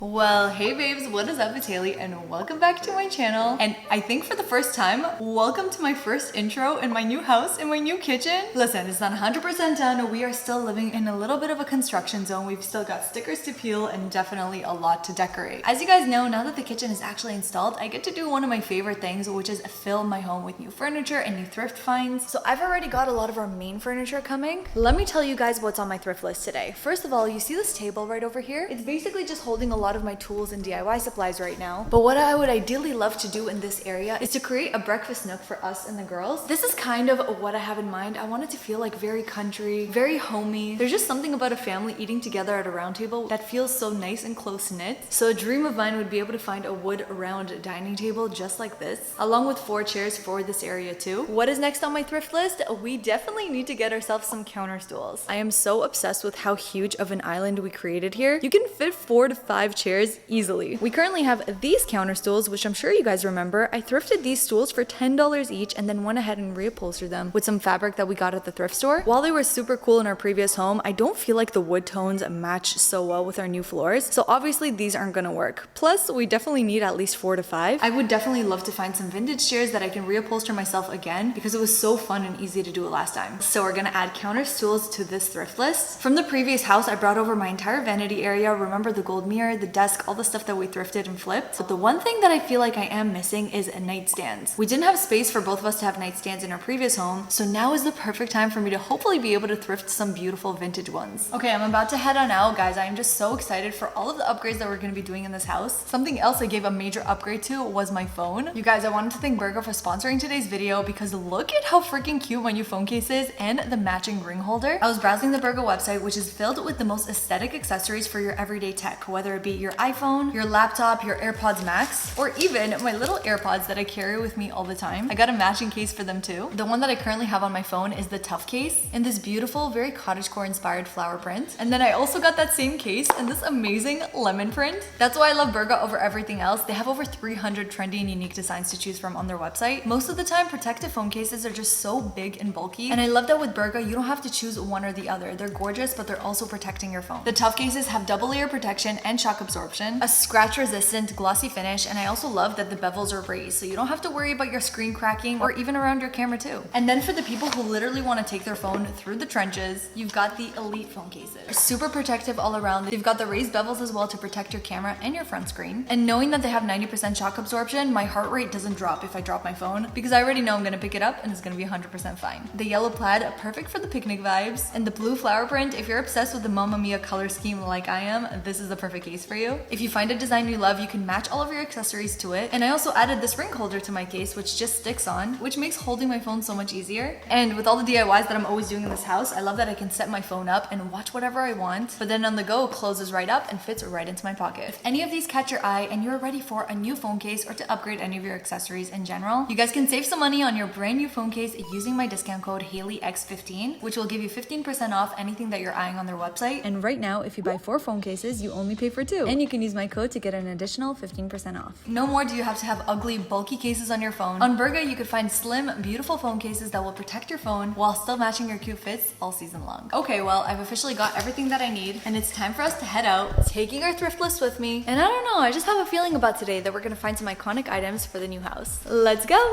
Well, hey babes, what is up? It's Haley and welcome back to my channel. And I think for the first time, welcome to my first intro in my new house, in my new kitchen. Listen, it's not 100% done. We are still living in a little bit of a construction zone. We've still got stickers to peel and definitely a lot to decorate. As you guys know, now that the kitchen is actually installed, I get to do one of my favorite things, which is fill my home with new furniture and new thrift finds. So I've already got a lot of our main furniture coming. Let me tell you guys what's on my thrift list today. First of all, you see this table right over here? It's basically just holding a lot of my tools and DIY supplies right now. But what I would ideally love to do in this area is to create a breakfast nook for us and the girls. This is kind of what I have in mind. I want it to feel like very country, very homey. There's just something about a family eating together at a round table that feels so nice and close knit. So a dream of mine would be able to find a wood round dining table just like this, along with 4 chairs for this area too. What is next on my thrift list? We definitely need to get ourselves some counter stools. I am so obsessed with how huge of an island we created here. You can fit 4 to 5 chairs easily. We currently have these counter stools, which I'm sure you guys remember. I thrifted these stools for $10 each and then went ahead and reupholstered them with some fabric that we got at the thrift store. While they were super cool in our previous home, I don't feel like the wood tones match so well with our new floors. So obviously these aren't gonna work. Plus, we definitely need at least 4 to 5. I would definitely love to find some vintage chairs that I can reupholster myself again because it was so fun and easy to do it last time. So we're gonna add counter stools to this thrift list. From the previous house, I brought over my entire vanity area. Remember the gold mirror, the desk, all the stuff that we thrifted and flipped. But the one thing that I feel like I am missing is nightstands. We didn't have space for both of us to have nightstands in our previous home, so now is the perfect time for me to hopefully be able to thrift some beautiful vintage ones. Okay, I'm about to head on out, guys. I am just so excited for all of the upgrades that we're going to be doing in this house. Something else I gave a major upgrade to was my phone. You guys, I wanted to thank BURGA for sponsoring today's video because look at how freaking cute my new phone case is and the matching ring holder. I was browsing the BURGA website, which is filled with the most aesthetic accessories for your everyday tech, whether it be your iPhone, your laptop, your AirPods Max, or even my little AirPods that I carry with me all the time. I got a matching case for them too. The one that I currently have on my phone is the Tough case in this beautiful, very cottagecore inspired flower print. And then I also got that same case in this amazing lemon print. That's why I love BURGA over everything else. They have over 300 trendy and unique designs to choose from on their website. Most of the time, protective phone cases are just so big and bulky. And I love that with BURGA, you don't have to choose one or the other. They're gorgeous, but they're also protecting your phone. The Tough cases have double layer protection and shock absorption, a scratch resistant glossy finish, and I also love that the bevels are raised, so you don't have to worry about your screen cracking or even around your camera too. And then for the people who literally want to take their phone through the trenches, you've got the Elite phone cases. They're super protective all around. They've got the raised bevels as well to protect your camera and your front screen. And knowing that they have 90% shock absorption, my heart rate doesn't drop if I drop my phone because I already know I'm gonna pick it up and it's gonna be 100% fine. The yellow plaid, perfect for the picnic vibes, and the blue flower print, if you're obsessed with the Mamma Mia color scheme like I am, this is the perfect case for you. If you find a design you love, you can match all of your accessories to it. And I also added this ring holder to my case, which just sticks on, which makes holding my phone so much easier. And with all the DIYs that I'm always doing in this house, I love that I can set my phone up and watch whatever I want, but then on the go, closes right up and fits right into my pocket. If any of these catch your eye and you're ready for a new phone case or to upgrade any of your accessories in general, you guys can save some money on your brand new phone case using my discount code HaleyX15, which will give you 15% off anything that you're eyeing on their website. And right now, if you buy 4 phone cases, you only pay for 2. And you can use my code to get an additional 15% off. No more do you have to have ugly, bulky cases on your phone. On BURGA, you could find slim, beautiful phone cases that will protect your phone while still matching your cute fits all season long. Okay, well, I've officially got everything that I need, and it's time for us to head out, taking our thrift list with me. And I don't know, I just have a feeling about today that we're gonna find some iconic items for the new house. Let's go!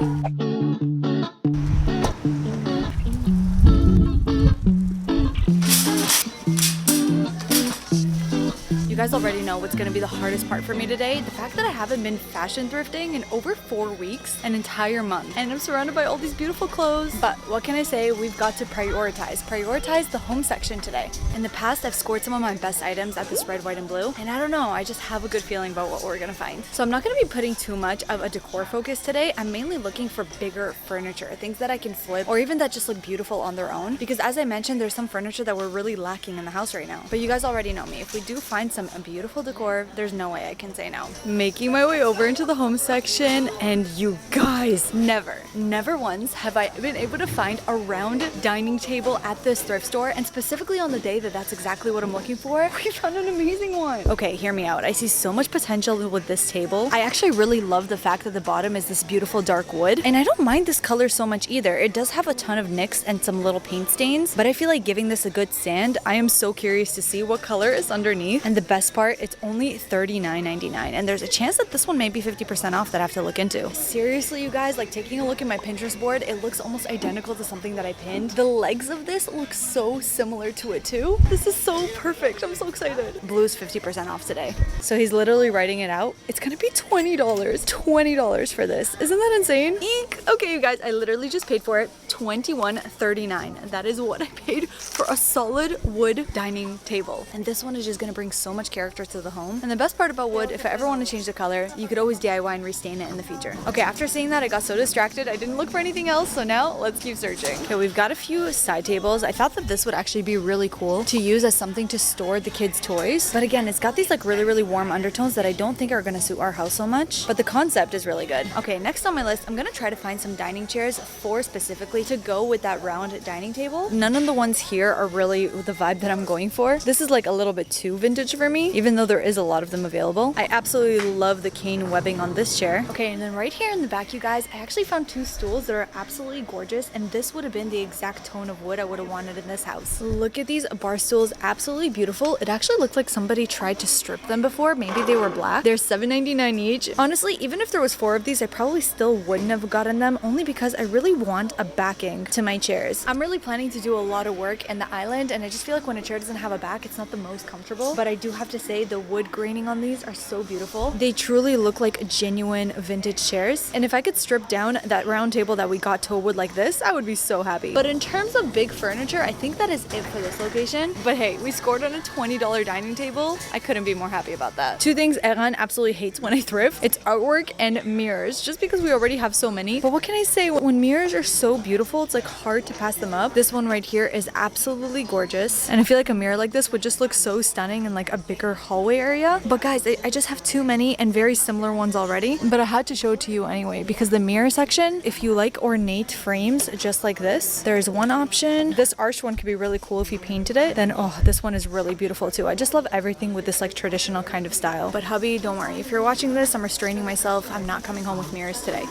You guys already know what's gonna be the hardest part for me today. The fact that I haven't been fashion thrifting in over 4 weeks, an entire month, and I'm surrounded by all these beautiful clothes. But what can I say? We've got to prioritize the home section today. In the past, I've scored some of my best items at this red, white, and blue, and I don't know, I just have a good feeling about what we're gonna find. So I'm not gonna be putting too much of a decor focus today. I'm mainly looking for bigger furniture, things that I can flip, or even that just look beautiful on their own, because as I mentioned, there's some furniture that we're really lacking in the house right now. But you guys already know me. If we do find some beautiful decor, there's no way I can say no. Making my way over into the home section, and you guys, never once have I been able to find a round dining table at this thrift store, and specifically on the day that that's exactly what I'm looking for, we found an amazing one. Okay, hear me out. I see so much potential with this table. I actually really love the fact that the bottom is this beautiful dark wood, and I don't mind this color so much either. It does have a ton of nicks and some little paint stains, but I feel like giving this a good sand. I am so curious to see what color is underneath, and the best best part, it's only $39.99, and there's a chance that this one may be 50% off that I have to look into. Seriously, you guys, like taking a look at my Pinterest board, it looks almost identical to something that I pinned. The legs of this look so similar to it too. This is so perfect. I'm so excited. Blue is 50% off today. So he's literally writing it out. It's gonna be $20. $20 for this. Isn't that insane? Eek. Okay, you guys, I literally just paid for it. $21.39. That is what I paid for a solid wood dining table. And this one is just gonna bring so much character to the home. And the best part about wood, if I ever want to change the color, you could always DIY and restain it in the future. Okay, after seeing that, I got so distracted. I didn't look for anything else. So now let's keep searching. Okay, we've got a few side tables. I thought that this would actually be really cool to use as something to store the kids' toys. But again, it's got these like really warm undertones that I don't think are gonna suit our house so much. But the concept is really good. Okay, next on my list, I'm gonna try to find some dining chairs for specifically to go with that round dining table. None of the ones here are really the vibe that I'm going for. This is like a little bit too vintage for me, even though there is a lot of them available. I absolutely love the cane webbing on this chair. Okay, and then right here in the back, you guys, I actually found two stools that are absolutely gorgeous, and this would have been the exact tone of wood I would have wanted in this house. Look at these bar stools, absolutely beautiful. It actually looked like somebody tried to strip them before. Maybe they were black. They're $7.99 each. Honestly, even if there was 4 of these, I probably still wouldn't have gotten them, only because I really want a backing to my chairs. I'm really planning to do a lot of work in the island, and I just feel like when a chair doesn't have a back, it's not the most comfortable. But I do have to say the wood graining on these are so beautiful. They truly look like genuine vintage chairs. And if I could strip down that round table that we got to a wood like this, I would be so happy. But in terms of big furniture, I think that is it for this location. But hey, we scored on a $20 dining table. I couldn't be more happy about that. Two things Eran absolutely hates when I thrift. It's artwork and mirrors, just because we already have so many. But what can I say? When mirrors are so beautiful, it's like hard to pass them up. This one right here is absolutely gorgeous. And I feel like a mirror like this would just look so stunning in like a bigger hallway area. But guys, I just have too many and very similar ones already. But I had to show it to you anyway, because the mirror section, if you like ornate frames just like this, there's one option. This arched one could be really cool if you painted it. Then, oh, this one is really beautiful too. I just love everything with this like traditional kind of style. But hubby, don't worry. If you're watching this, I'm restraining myself. I'm not coming home with mirrors today.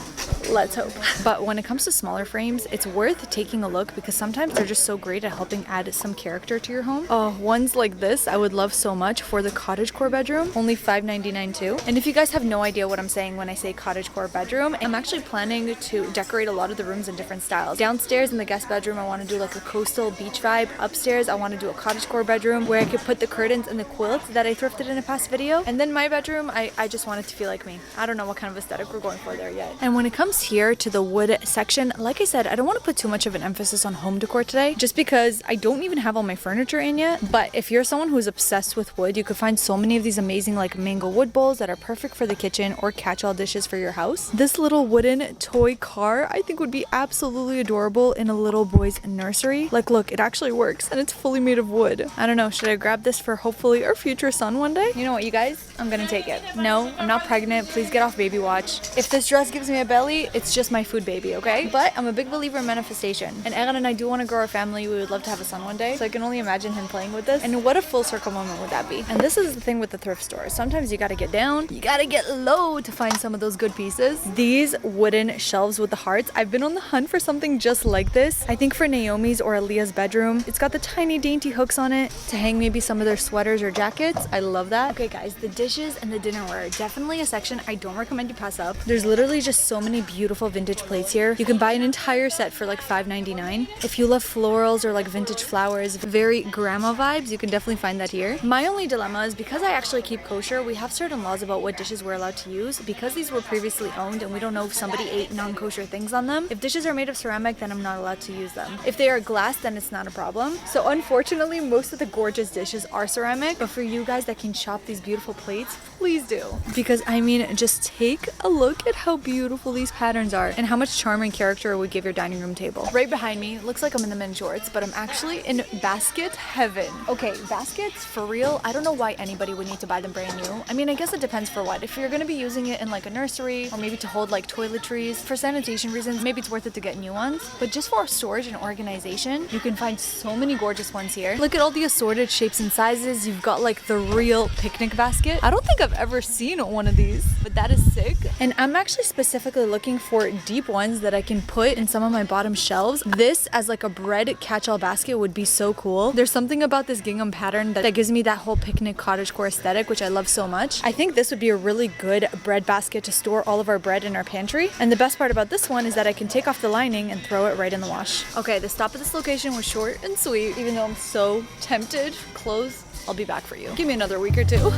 Let's hope. But when it comes to smaller frames, it's worth taking a look because sometimes they're just so great at helping add some character to your home. Oh, ones like this I would love so much for the cottagecore bedroom. Only $5.99 too. And if you guys have no idea what I'm saying when I say cottagecore bedroom, I'm actually planning to decorate a lot of the rooms in different styles. Downstairs in the guest bedroom, I want to do like a coastal beach vibe. Upstairs, I want to do a cottagecore bedroom where I could put the curtains and the quilts that I thrifted in a past video. And then my bedroom, I just want it to feel like me. I don't know what kind of aesthetic we're going for there yet. And when it comes here to the wood section, like I said, I don't want to put too much of an emphasis on home decor today, just because I don't even have all my furniture in yet. But if you're someone who's obsessed with wood, you could find so many of these amazing like mango wood bowls that are perfect for the kitchen or catch-all dishes for your house. This little wooden toy car I think would be absolutely adorable in a little boy's nursery. Like, look, it actually works and it's fully made of wood. I don't know, should I grab this for hopefully our future son one day? You know what, you guys? I'm gonna take it. No, I'm not pregnant. Please get off baby watch. If this dress gives me a belly, it's just my food baby, okay? But I'm a big believer in manifestation. And Eran and I do want to grow our family. We would love to have a son one day. So I can only imagine him playing with this. And what a full circle moment would that be? And this is the thing with the thrift stores. Sometimes you gotta get down, you gotta get low to find some of those good pieces. These wooden shelves with the hearts, I've been on the hunt for something just like this. I think for Naomi's or Aaliyah's bedroom. It's got the tiny dainty hooks on it to hang maybe some of their sweaters or jackets. I love that. Okay guys, the dishes and the dinnerware, definitely a section I don't recommend you pass up. There's literally just so many beautiful vintage plates here. You can buy an entire set for like $5.99. If you love florals or like vintage flowers, very grandma vibes, you can definitely find that here. My only dilemma is because I actually keep kosher, we have certain laws about what dishes we're allowed to use. Because these were previously owned and we don't know if somebody ate non-kosher things on them. If dishes are made of ceramic, then I'm not allowed to use them. If they are glass, then it's not a problem. So unfortunately, most of the gorgeous dishes are ceramic, but for you guys that can shop these beautiful plates, please do. Because I mean, just take a look at how beautiful these patterns are and how much charm and character it would give your dining room table. Right behind me, looks like I'm in the men's shorts, but I'm actually in basket heaven. Okay, baskets, for real, I don't know why anybody would need to buy them brand new. I mean, I guess it depends for what. If you're gonna be using it in like a nursery or maybe to hold like toiletries, for sanitation reasons, maybe it's worth it to get new ones. But just for storage and organization, you can find so many gorgeous ones here. Look at all the assorted shapes and sizes. You've got like the real picnic basket. I don't think I've ever seen one of these, but that is sick. And I'm actually specifically looking for deep ones that I can put in some of my bottom shelves. This as like a bread catch-all basket would be so cool. There's something about this gingham pattern that gives me that whole picnic cottagecore aesthetic, which I love so much. I think this would be a really good bread basket to store all of our bread in our pantry. And the best part about this one is that I can take off the lining and throw it right in the wash. Okay, the stop at this location was short and sweet, even though I'm so tempted. Close. I'll be back for you. Give me another week or two.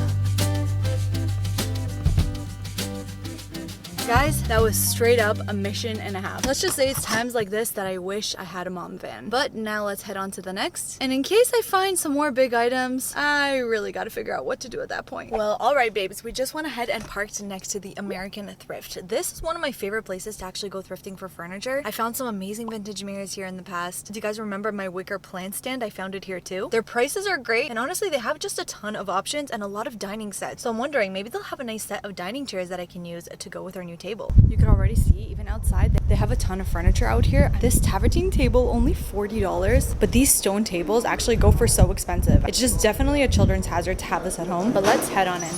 Guys, that was straight up a mission and a half. Let's just say it's times like this that I wish I had a mom van. But now let's head on to the next. And in case I find some more big items, I really gotta figure out what to do at that point. Well, alright babes, we just went ahead and parked next to the American Thrift. This is one of my favorite places to actually go thrifting for furniture. I found some amazing vintage mirrors here in the past. Do you guys remember my wicker plant stand? I found it here too. Their prices are great, and honestly, they have just a ton of options and a lot of dining sets. So I'm wondering, maybe they'll have a nice set of dining chairs that I can use to go with our new table. You can already see even outside they have a ton of furniture out here. This tavertine table only $40, but these stone tables actually go for so expensive. It's just definitely a children's hazard to have this at home, but let's head on in.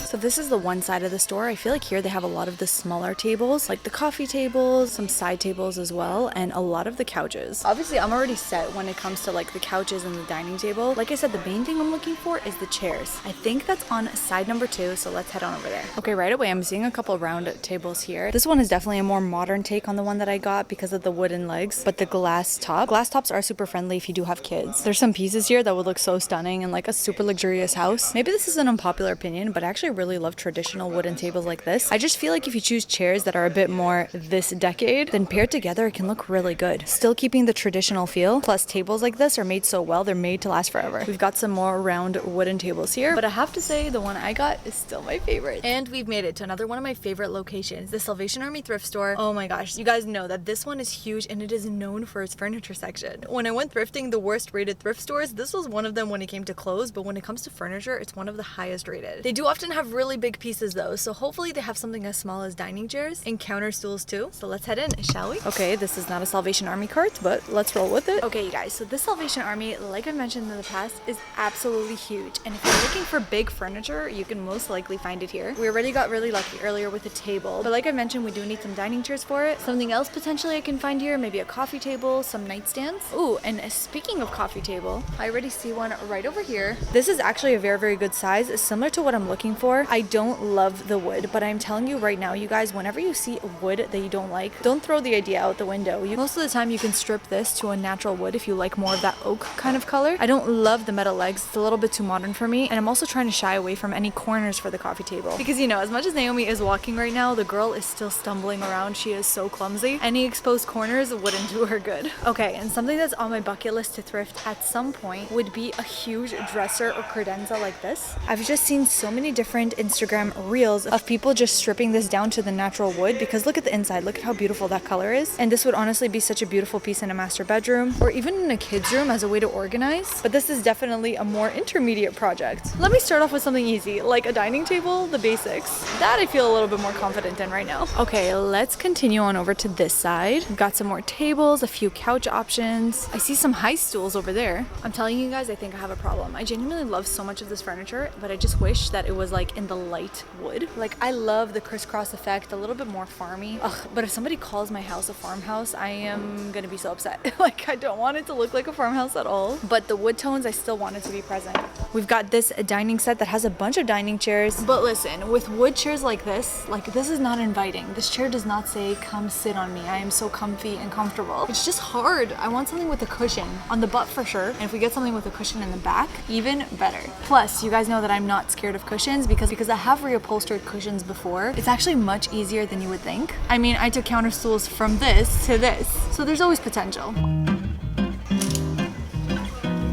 So this is the one side of the store. I feel like here they have a lot of the smaller tables, like the coffee tables, some side tables as well, and a lot of the couches. Obviously, I'm already set when it comes to like the couches and the dining table. Like I said, the main thing I'm looking for is the chairs. I think that's on side number 2, so let's head on over there. Okay, right away, I'm seeing a couple round tables here. This one is definitely a more modern take on the one that I got because of the wooden legs, but the glass top. Glass tops are super friendly if you do have kids. There's some pieces here that would look so stunning in like a super luxurious house. Maybe this is an unpopular opinion, but I actually really love traditional wooden tables like this. I just feel like if you choose chairs that are a bit more this decade, then paired together it can look really good. Still keeping the traditional feel. Plus tables like this are made so well, they're made to last forever. We've got some more round wooden tables here, but I have to say the one I got is still my favorite. And we've made it to another one of my favorite locations, the Salvation Army thrift store. Oh my gosh, you guys know that this one is huge and it is known for its furniture section. When I went thrifting the worst rated thrift stores, this was one of them when it came to clothes, but when it comes to furniture, it's one of the highest rated. They do often have really big pieces though, so hopefully they have something as small as dining chairs and counter stools too. So let's head in, shall we? Okay, this is not a Salvation Army cart, but let's roll with it. Okay, you guys, so this Salvation Army, like I mentioned in the past, is absolutely huge. And if you're looking for big furniture, you can most likely find it here. We already got really lucky earlier with a table, but like I mentioned, we do need some dining chairs for it. Something else potentially I can find here, maybe a coffee table, some nightstands. Ooh, and speaking of coffee table, I already see one right over here. This is actually a very, very good size. It's similar to what I'm looking for. I don't love the wood, but I'm telling you right now, you guys, whenever you see wood that you don't like, don't throw the idea out the window. Most of the time you can strip this to a natural wood if you like more of that oak kind of color. I don't love the metal legs. It's a little bit too modern for me, and I'm also trying to shy away from any corners for the coffee table because, you know, as much as Naomi is walking right now, the girl is still stumbling around. She is so clumsy. Any exposed corners wouldn't do her good. Okay, and something that's on my bucket list to thrift at some point would be a huge dresser or credenza like this. I've just seen so many different Instagram reels of people just stripping this down to the natural wood because look at the inside. Look at how beautiful that color is. And this would honestly be such a beautiful piece in a master bedroom or even in a kid's room as a way to organize. But this is definitely a more intermediate project. Let me start off with something easy, like a dining table, the basics. That I feel a little bit more confident in right now. Okay, let's continue on over to this side. We've got some more tables, a few couch options. I see some high stools over there. I'm telling you guys, I think I have a problem. I genuinely love so much of this furniture, but I just wish that it was like in the light wood. Like I love the crisscross effect, a little bit more farmy. Ugh, but if somebody calls my house a farmhouse, I am gonna be so upset. Like I don't want it to look like a farmhouse at all, but the wood tones, I still want it to be present. We've got this dining set that has a bunch of dining chairs, but listen, with wood chairs like this is not inviting. This chair does not say, come sit on me. I am so comfy and comfortable. It's just hard. I want something with a cushion on the butt for sure. And if we get something with a cushion in the back, even better. Plus, you guys know that I'm not scared of cushions because I have reupholstered cushions before. It's actually much easier than you would think. I mean, I took counter stools from this to this, so there's always potential.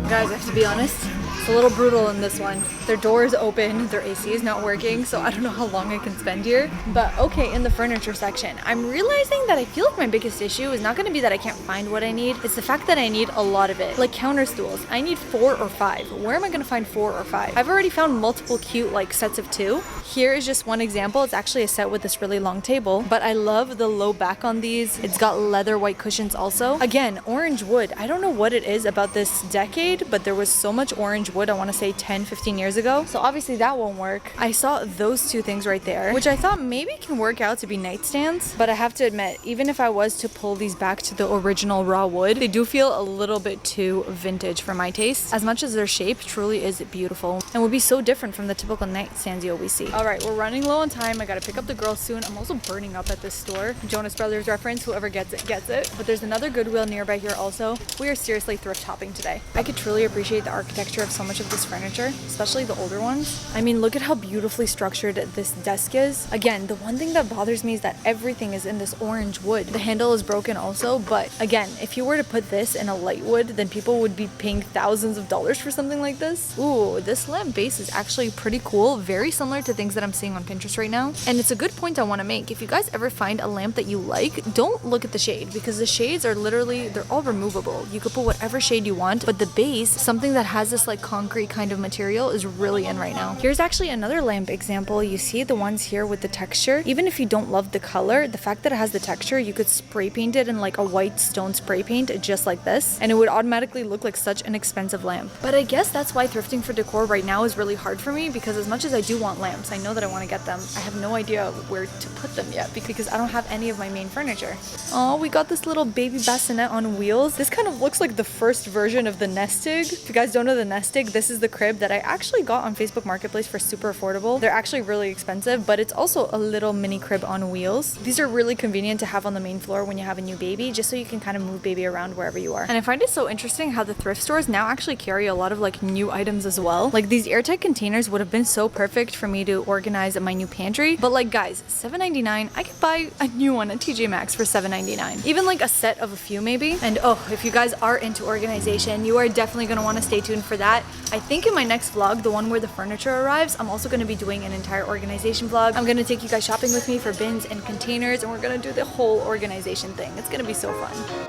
Guys, I have to be honest, it's a little brutal in this one. Their door is open, their AC is not working, so I don't know how long I can spend here. But okay, in the furniture section, I'm realizing that I feel like my biggest issue is not gonna be that I can't find what I need. It's the fact that I need a lot of it. Like counter stools, I need 4 or 5. Where am I gonna find 4 or 5? I've already found multiple cute like sets of 2. Here is just one example. It's actually a set with this really long table, but I love the low back on these. It's got leather white cushions also. Again, orange wood. I don't know what it is about this decade, but there was so much orange wood, I wanna say 10, 15 years years ago. So obviously that won't work. I saw those two things right there, which I thought maybe can work out to be nightstands. But I have to admit, even if I was to pull these back to the original raw wood, they do feel a little bit too vintage for my taste. As much as their shape truly is beautiful and would be so different from the typical nightstands you always see. All right, we're running low on time. I gotta pick up the girls soon. I'm also burning up at this store. Jonas Brothers reference, whoever gets it, gets it. But there's another Goodwill nearby here also. We are seriously thrift hopping today. I could truly appreciate the architecture of so much of this furniture, especially the older ones. I mean, look at how beautifully structured this desk is. Again, the one thing that bothers me is that everything is in this orange wood. The handle is broken also, but again, if you were to put this in a light wood, then people would be paying thousands of dollars for something like this. Ooh, this lamp base is actually pretty cool, very similar to things that I'm seeing on Pinterest right now. And it's a good point I want to make. If you guys ever find a lamp that you like, don't look at the shade, because the shades are literally, they're all removable. You could put whatever shade you want, but the base, something that has this like concrete kind of material, is really in right now. Here's actually another lamp example. You see the ones here with the texture. Even if you don't love the color, the fact that it has the texture, you could spray paint it in like a white stone spray paint just like this, and it would automatically look like such an expensive lamp. But I guess that's why thrifting for decor right now is really hard for me, because as much as I do want lamps, I know that I want to get them, I have no idea where to put them yet because I don't have any of my main furniture. Oh, we got this little baby bassinet on wheels. This kind of looks like the first version of the Nestig. If you guys don't know the Nestig, this is the crib that I actually got on Facebook Marketplace for super affordable. They're actually really expensive, but it's also a little mini crib on wheels. These are really convenient to have on the main floor when you have a new baby, just so you can kind of move baby around wherever you are. And I find it so interesting how the thrift stores now actually carry a lot of like new items as well. Like these airtight containers would have been so perfect for me to organize my new pantry, but like guys, $7.99, I could buy a new one at TJ Maxx for $7.99. Even like a set of a few maybe. And oh, if you guys are into organization, you are definitely going to want to stay tuned for that. I think in my next vlog, the one where the furniture arrives, I'm also going to be doing an entire organization vlog. I'm going to take you guys shopping with me for bins and containers, and we're going to do the whole organization thing. It's going to be so fun.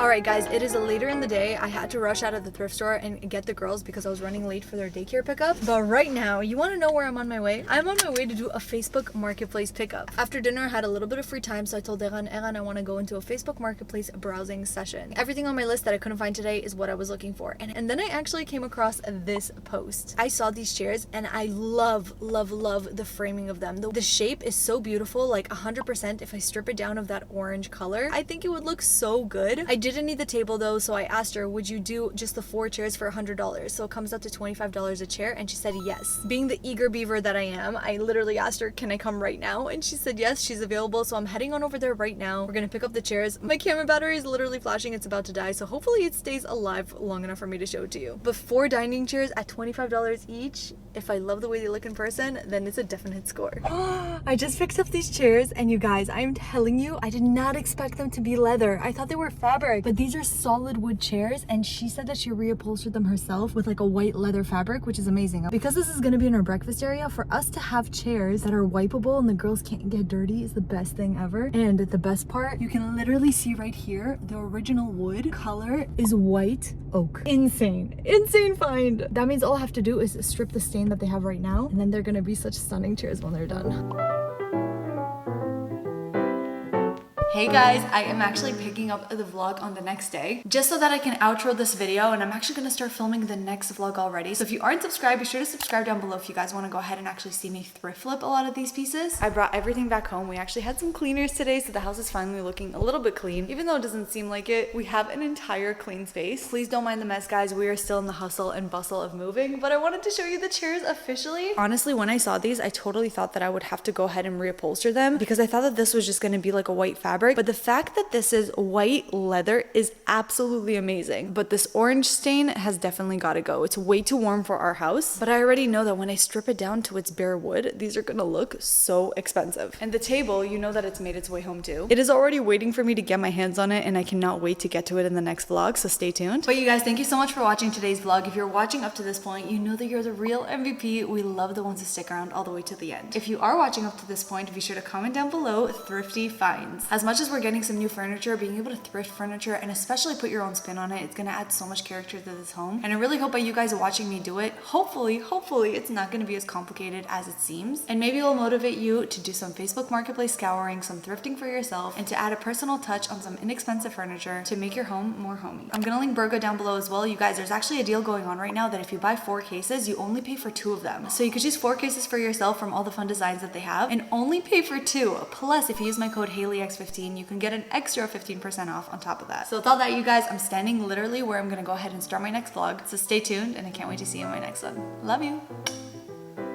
Alright guys, it is later in the day. I had to rush out of the thrift store and get the girls because I was running late for their daycare pickup. But right now, you want to know where I'm on my way? I'm on my way to do a Facebook Marketplace pickup. After dinner, I had a little bit of free time, so I told Eran, I want to go into a Facebook Marketplace browsing session. Everything on my list that I couldn't find today is what I was looking for. And then I actually came across this post. I saw these chairs and I love the framing of them. The shape is so beautiful, like 100%. If I strip it down of that orange color, I think it would look so good. I didn't need the table though, so I asked her, would you do just the 4 chairs for $100? So it comes out to $25 a chair, and she said yes. Being the eager beaver that I am, I literally asked her, can I come right now? And she said yes, she's available, so I'm heading on over there right now. We're gonna pick up the chairs. My camera battery is literally flashing, it's about to die, so hopefully it stays alive long enough for me to show it to you. But 4 dining chairs at $25 each, if I love the way they look in person, then it's a definite score. I just picked up these chairs, and you guys, I'm telling you, I did not expect them to be leather. I thought they were fabric, but these are solid wood chairs, and she said that she reupholstered them herself with like a white leather fabric, which is amazing. Because this is gonna be in our breakfast area, for us to have chairs that are wipeable and the girls can't get dirty is the best thing ever. And the best part, you can literally see right here, the original wood color is white oak. Insane find. That means all I have to do is strip the stain that they have right now, and then they're gonna be such stunning chairs when they're done. Hey guys, I am actually picking up the vlog on the next day just so that I can outro this video, and I'm actually going to start filming the next vlog already. So if you aren't subscribed, be sure to subscribe down below if you guys want to go ahead and actually see me thrift flip a lot of these pieces. I brought everything back home. We actually had some cleaners today, so the house is finally looking a little bit clean. Even though it doesn't seem like it, we have an entire clean space. Please don't mind the mess, guys. We are still in the hustle and bustle of moving, but I wanted to show you the chairs officially. Honestly, when I saw these, I totally thought that I would have to go ahead and reupholster them because I thought that this was just going to be like a white fabric, but the fact that this is white leather is absolutely amazing. But this orange stain has definitely got to go. It's way too warm for our house, but I already know that when I strip it down to its bare wood, these are gonna look so expensive. And the table, you know that it's made its way home too. It is already waiting for me to get my hands on it, and I cannot wait to get to it in the next vlog, so stay tuned. But you guys, thank you so much for watching today's vlog. If you're watching up to this point, you know that you're the real MVP. We love the ones who stick around all the way to the end. If you are watching up to this point, be sure to comment down below thrifty finds. As much much as we're getting some new furniture, being able to thrift furniture and especially put your own spin on it, it's gonna add so much character to this home. And I really hope by you guys watching me do it, hopefully it's not gonna be as complicated as it seems. And maybe it'll motivate you to do some Facebook Marketplace scouring, some thrifting for yourself, and to add a personal touch on some inexpensive furniture to make your home more homey. I'm gonna link BURGA down below as well. You guys, there's actually a deal going on right now that if you buy 4 cases, you only pay for 2 of them. So you could choose 4 cases for yourself from all the fun designs that they have and only pay for 2. Plus, if you use my code HaleyX15, you can get an extra 15% off on top of that. So with all that, you guys, I'm standing literally where I'm gonna go ahead and start my next vlog. So stay tuned and I can't wait to see you in my next one. Love you.